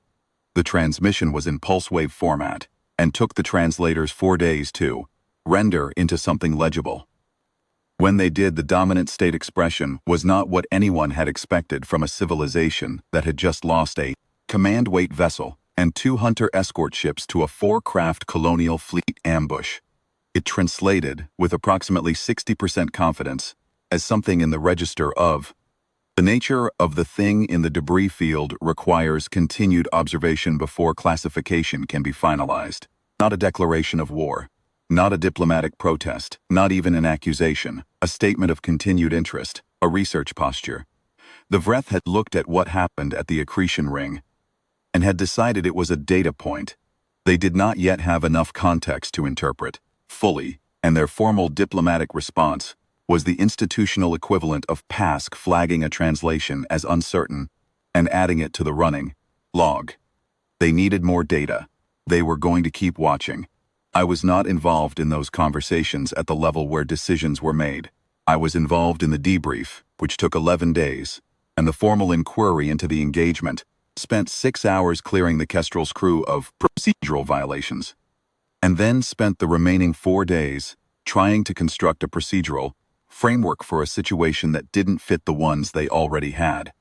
The transmission was in pulse wave format and took the translators 4 days to render into something legible. When they did, the dominant state expression was not what anyone had expected from a civilization that had just lost a command-weight vessel and 2 hunter escort ships to a 4-craft colonial fleet ambush. It translated, with approximately 60% confidence, as something in the register of the nature of the thing in the debris field requires continued observation before classification can be finalized. Not a declaration of war. Not a diplomatic protest, not even an accusation, a statement of continued interest, a research posture. The vreth had looked at what happened at the accretion ring and had decided it was a data point. They did not yet have enough context to interpret fully, and their formal diplomatic response was the institutional equivalent of PASC flagging a translation as uncertain and adding it to the running log. They needed more data. They were going to keep watching. I was not involved in those conversations at the level where decisions were made. I was involved in the debrief, which took 11 days, and the formal inquiry into the engagement, spent 6 hours clearing the Kestrel's crew of procedural violations, and then spent the remaining 4 days trying to construct a procedural framework for a situation that didn't fit the ones they already had.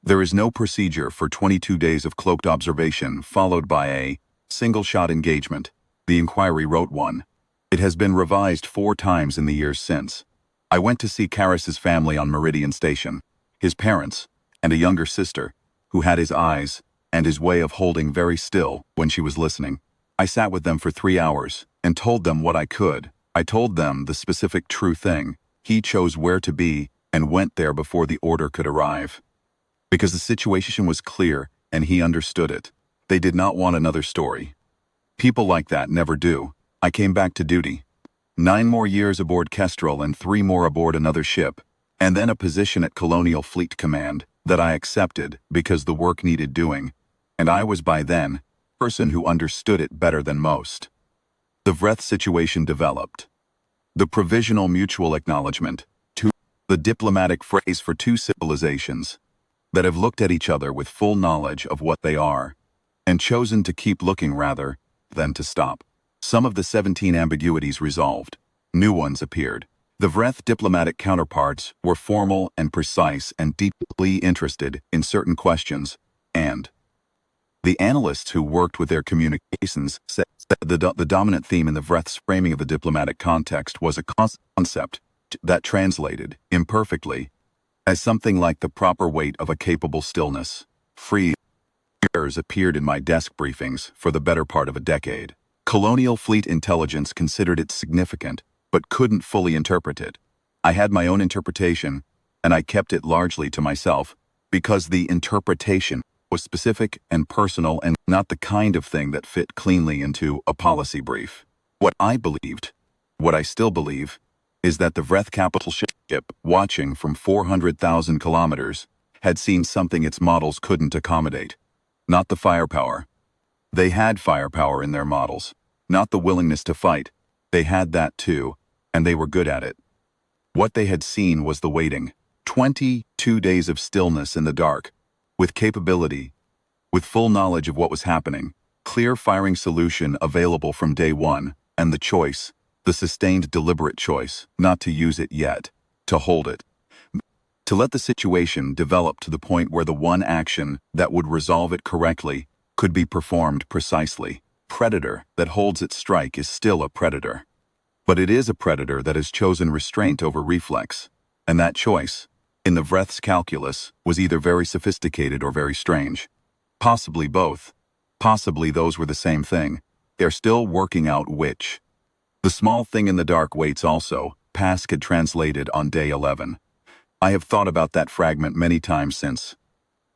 There is no procedure for 22 days of cloaked observation followed by a single-shot engagement. The inquiry wrote one. It has been revised 4 times in the years since. I went to see Karras's family on Meridian Station, his parents, and a younger sister, who had his eyes and his way of holding very still when she was listening. I sat with them for 3 hours and told them what I could. I told them the specific true thing. He chose where to be and went there before the order could arrive. Because the situation was clear and he understood it. They did not want another story. People like that never do. I came back to duty. 9 more years aboard Kestrel and 3 more aboard another ship, and then a position at Colonial Fleet Command that I accepted because the work needed doing, and I was by then a person who understood it better than most. The vreth situation developed. The provisional mutual acknowledgement, the diplomatic phrase for 2 civilizations that have looked at each other with full knowledge of what they are, and chosen to keep looking rather than to stop. Some of the 17 ambiguities resolved. New ones appeared. The vreth diplomatic counterparts were formal and precise and deeply interested in certain questions, and the analysts who worked with their communications said that the dominant theme in the vreth's framing of the diplomatic context was a concept that translated, imperfectly, as something like the proper weight of a capable stillness. Free errors appeared in my desk briefings for the better part of a decade. Colonial Fleet Intelligence considered it significant, but couldn't fully interpret it. I had my own interpretation, and I kept it largely to myself, because the interpretation was specific and personal and not the kind of thing that fit cleanly into a policy brief. What I believed, what I still believe, is that the vreth capital ship, watching from 400,000 kilometers, had seen something its models couldn't accommodate. Not the firepower. They had firepower in their models. Not the willingness to fight. They had that too, and they were good at it. What they had seen was the waiting. 22 days of stillness in the dark, with capability, with full knowledge of what was happening, clear firing solution available from day one, and the choice, the sustained deliberate choice, not to use it yet, to hold it. To let the situation develop to the point where the one action that would resolve it correctly could be performed precisely. Predator that holds its strike is still a predator. But it is a predator that has chosen restraint over reflex. And that choice, in the vreth's calculus, was either very sophisticated or very strange. Possibly both. Possibly those were the same thing. They're still working out which. The small thing in the dark waits also, Pask had translated on day 11. I have thought about that fragment many times since.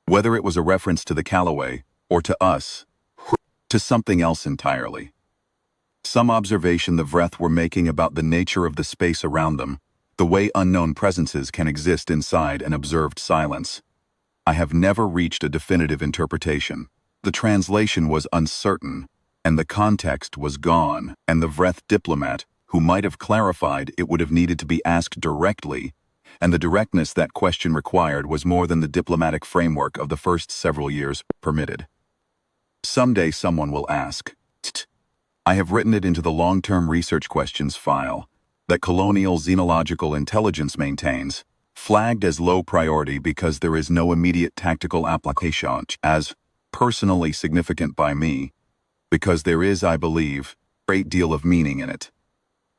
Whether it was a reference to the Callaway, or to us, to something else entirely. Some observation the vreth were making about the nature of the space around them, the way unknown presences can exist inside an observed silence. I have never reached a definitive interpretation. The translation was uncertain, and the context was gone, and the vreth diplomat, who might have clarified it would have needed to be asked directly, and the directness that question required was more than the diplomatic framework of the first several years permitted. Someday someone will ask. I have written it into the long-term research questions file that Colonial Xenological Intelligence maintains, flagged as low priority because there is no immediate tactical application, as personally significant by me, because there is, I believe, a great deal of meaning in it.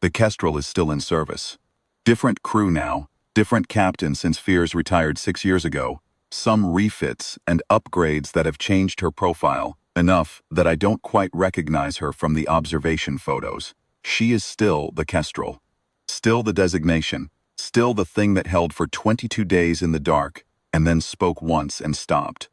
The Kestrel is still in service. Different crew now, different captain since Fears retired 6 years ago, some refits and upgrades that have changed her profile, enough that I don't quite recognize her from the observation photos. She is still the Kestrel. Still the designation. Still the thing that held for 22 days in the dark, and then spoke once and stopped.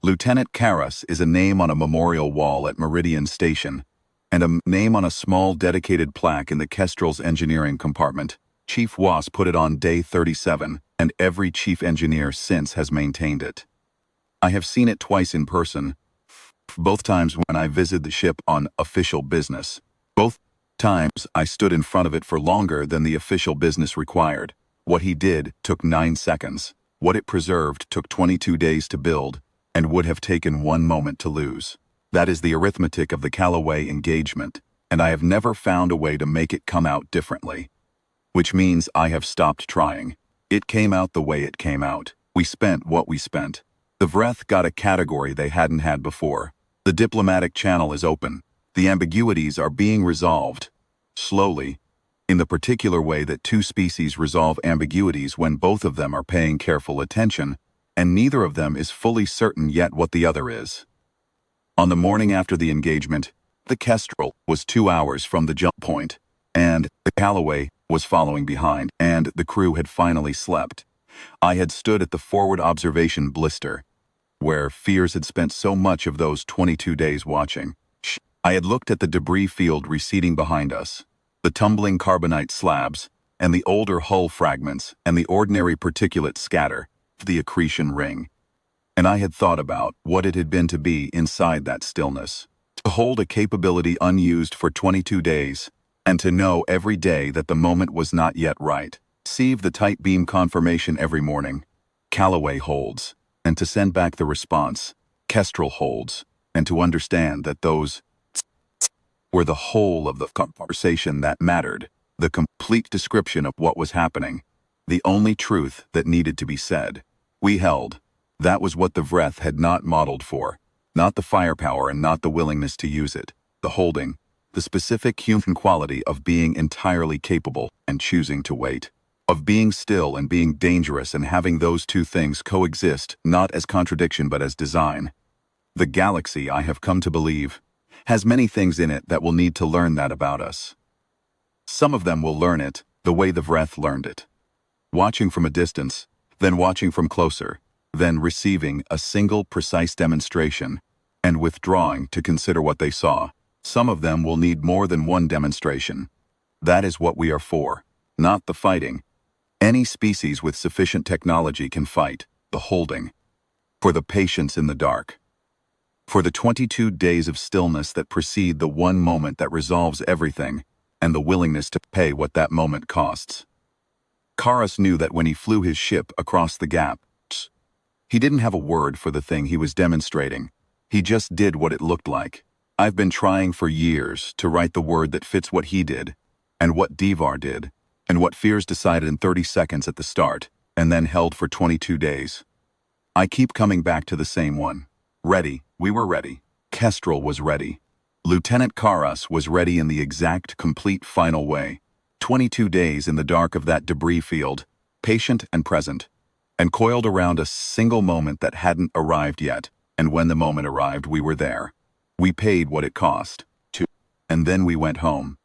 Lieutenant Karras is a name on a memorial wall at Meridian Station, and a name on a small dedicated plaque in the Kestrel's engineering compartment. Chief Wass put it on day 37, and every chief engineer since has maintained it. I have seen it twice in person, both times when I visited the ship on official business. Both times I stood in front of it for longer than the official business required. What he did took 9 seconds. What it preserved took 22 days to build, and would have taken 1 moment to lose. That is the arithmetic of the Callaway engagement, and I have never found a way to make it come out differently. Which means I have stopped trying. It came out the way it came out. We spent what we spent. The vreth got a category they hadn't had before. The diplomatic channel is open. The ambiguities are being resolved. Slowly. In the particular way that two species resolve ambiguities when both of them are paying careful attention, and neither of them is fully certain yet what the other is. On the morning after the engagement, the Kestrel was 2 hours from the jump point, and the Callaway was following behind, and the crew had finally slept. I had stood at the forward observation blister, where Fears had spent so much of those 22 days watching. I had looked at the debris field receding behind us, the tumbling carbonite slabs, and the older hull fragments, and the ordinary particulate scatter, the accretion ring. And I had thought about what it had been to be inside that stillness, to hold a capability unused for 22 days, and to know every day that the moment was not yet right. Receive the tight beam confirmation every morning. Callaway holds. And to send back the response, Kestrel holds, and to understand that those were the whole of the conversation that mattered, the complete description of what was happening, the only truth that needed to be said. We held. That was what the vreth had not modeled for, not the firepower and not the willingness to use it, the holding, the specific human quality of being entirely capable and choosing to wait. Of being still and being dangerous and having those two things coexist not as contradiction but as design. The galaxy, I have come to believe, has many things in it that will need to learn that about us. Some of them will learn it the way the vreth learned it. Watching from a distance, then watching from closer, then receiving a single precise demonstration, and withdrawing to consider what they saw. Some of them will need more than one demonstration. That is what we are for, not the fighting. Any species with sufficient technology can fight, the holding. For the patience in the dark. For the 22 days of stillness that precede the one moment that resolves everything, and the willingness to pay what that moment costs. Karas knew that when he flew his ship across the gap, he didn't have a word for the thing he was demonstrating. He just did what it looked like. I've been trying for years to write the word that fits what he did, and what Devar did, and what Fears decided in 30 seconds at the start, and then held for 22 days. I keep coming back to the same one. Ready. We were ready. Kestrel was ready. Lieutenant Karas was ready in the exact, complete final way. 22 days in the dark of that debris field, patient and present, and coiled around a single moment that hadn't arrived yet, and when the moment arrived, we were there. We paid what it cost. And then we went home.